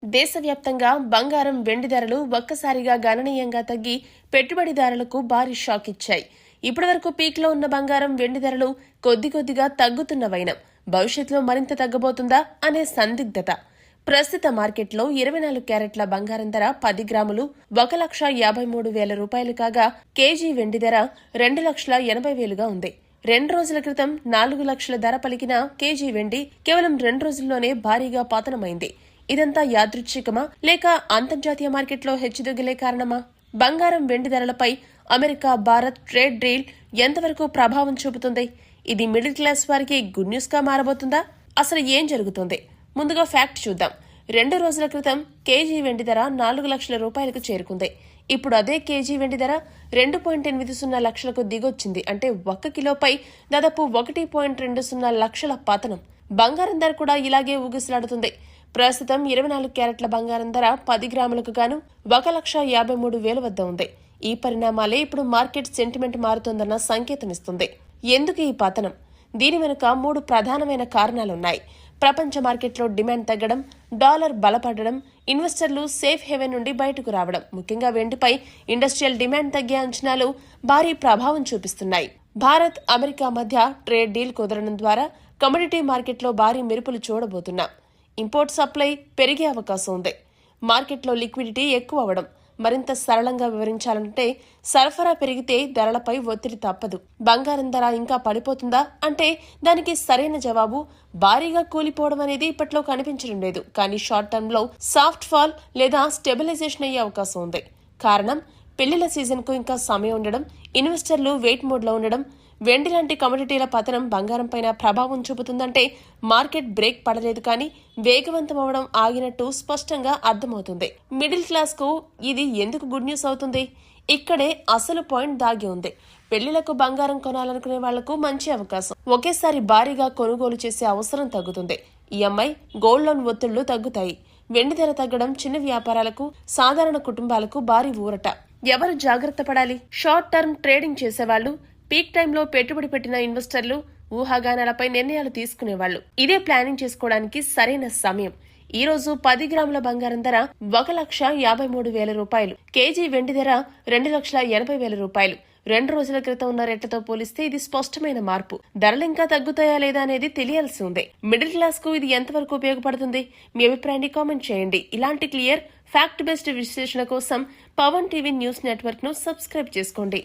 దేశవ్యాప్తంగా బంగారం, వెండి ధరలు ఒక్కసారిగా గణనీయంగా తగ్గి పెట్టుబడిదారులకు భారీ షాక్ ఇచ్చాయి. ఇప్పటివరకు పీక్లో ఉన్న బంగారం, వెండి ధరలు కొద్దిగా తగ్గుతున్న వైనం భవిష్యత్తులో మరింత తగ్గబోతుందా అనే సందిగ్ధత. ప్రస్తుత మార్కెట్లో 24 క్యారెట్ల బంగారం ధర 10 గ్రాములు 1,53,000 రూపాయలు కాగా, కేజీ వెండి ధర 2,80,000గా ఉంది. 2 రోజుల క్రితం 4 లక్షల ధర పలికిన కేజీ వెండి కేవలం 2 రోజుల్లోనే భారీగా పతనమైంది. ఇదంతా యాదృచ్ఛికమా లేక అంతర్జాతీయ మార్కెట్లో హెచ్చుతగ్గులే కారణమా? బంగారం, వెండి ధరలపై అమెరికా భారత్ ట్రేడ్ డీల్ ఎంతవరకు ప్రభావం చూపుతుంది? ఇది మిడిల్ క్లాస్ వారికి గుడ్ న్యూస్ గా మారబోతుందా? అసలు ఏం జరుగుతుంది? ముందుగా ఫ్యాక్ట్ చూద్దాం. 2 రోజుల క్రితం కేజీ వెండి ధర 4 లక్షల రూపాయలకు చేరుకుంది. ఇప్పుడు అదే కేజీ వెండి ధర 2.80 లక్షలకు దిగొచ్చింది. అంటే 1 కిలోపై దాదాపు 1.20 లక్షల పతనం. బంగారం ధర కూడా ఇలాగే ఊగిసలాడుతుంది. ప్రస్తుతం 24 క్యారెట్ల బంగారం ధర 10 గ్రాములకు గాను 1,53,000 వద్ద ఉంది. ఈ పరిణామాలే ఇప్పుడు మార్కెట్ సెంటిమెంట్ మారుతోందన్న సంకేతమిస్తుంది. ఎందుకు ఈ పతనం? దీని వెనుక 3 ప్రధానమైన కారణాలున్నాయి. ప్రపంచ మార్కెట్లో డిమాండ్ తగ్గడం, డాలర్ బలపడడం, ఇన్వెస్టర్లు సేఫ్ హెవెన్ నుండి బయటకు రావడం. ముఖ్యంగా వెండిపై ఇండస్ట్రియల్ డిమాండ్ తగ్గే అంచనాలు భారీ ప్రభావం చూపిస్తున్నాయి. భారత్, అమెరికా మధ్య ట్రేడ్ డీల్ కుదరడం ద్వారా కమోడిటీ మార్కెట్లో భారీ మెరుపులు చూడబోతున్నాం. ఇంపోర్ట్ సప్లై పెరిగే అవకాశం ఉంది. మార్కెట్లో లిక్విడిటీ ఎక్కువ అవడం. మరింత సరళంగా వివరించాలంటే, సరఫరా పెరిగితే ధరలపై ఒత్తిడి తప్పదు. బంగారం ధర ఇంకా పడిపోతుందా అంటే దానికి సరైన జవాబు భారీగా కూలిపోవడం అనేది ఇప్పట్లో కనిపించడం లేదు. కానీ షార్ట్ టర్మ్ లో సాఫ్ట్ ఫాల్ లేదా స్టెబిలైజేషన్ అయ్యే అవకాశం ఉంది. కారణం, పెళ్లిళ్ల సీజన్ కు ఇంకా సమయం ఉండడం, ఇన్వెస్టర్లు వెయిట్ మోడ్ లో ఉండడం. వెండి లాంటి కమోడిటీల పతనం బంగారం పైన ప్రభావం చూపుతుందంటే మార్కెట్ బ్రేక్ పడలేదు, కానీ వేగవంతం అవడం ఆగినట్టు స్పష్టంగా అర్థమవుతుంది. మిడిల్ క్లాస్ కు ఇది ఎందుకు గుడ్ న్యూస్ అవుతుంది? ఇక్కడే అసలు పాయింట్ దాగి ఉంది. పెళ్లిలకు బంగారం కొనాలనుకునే వాళ్లకు మంచి అవకాశం. ఒకేసారి భారీగా కొనుగోలు చేసే అవసరం తగ్గుతుంది. ఈఎంఐ, గోల్డ్ లోన్ ఒత్తిళ్లు తగ్గుతాయి. వెండి ధర తగ్గడం చిన్న వ్యాపారాలకు, సాధారణ కుటుంబాలకు భారీ ఊరట. ఎవరు జాగ్రత్త పడాలి? షార్ట్ టర్మ్ ట్రేడింగ్ చేసేవాళ్లు, పీక్ టైంలో పెట్టుబడి పెట్టిన ఇన్వెస్టర్లు, ఊహాగానాలపై నిర్ణయాలు తీసుకునేవాళ్లు. ఇదే ప్లానింగ్ చేసుకోవడానికి సరైన సమయం. ఈ రోజు 10 గ్రాముల బంగారం ధర 1,53,000 రూపాయలు. కేజీ వెండి ధర 2,80,000 రూపాయలు. 2 రోజుల క్రితం ఉన్న రేట్లతో పోలిస్తే ఇది స్పష్టమైన మార్పు. ధరలు ఇంకా తగ్గుతాయా లేదా అనేది తెలియాల్సి ఉంది. మిడిల్ క్లాస్ కు ఇది ఎంతవరకు ఉపయోగపడుతుంది? మీ అభిప్రాయాన్ని కామెంట్ చేయండి. ఇలాంటి క్లియర్, ఫ్యాక్ట్ బేస్డ్ విశ్లేషణ కోసం పవన్ టీవీ న్యూస్ నెట్వర్క్ ను సబ్స్క్రైబ్ చేసుకోండి.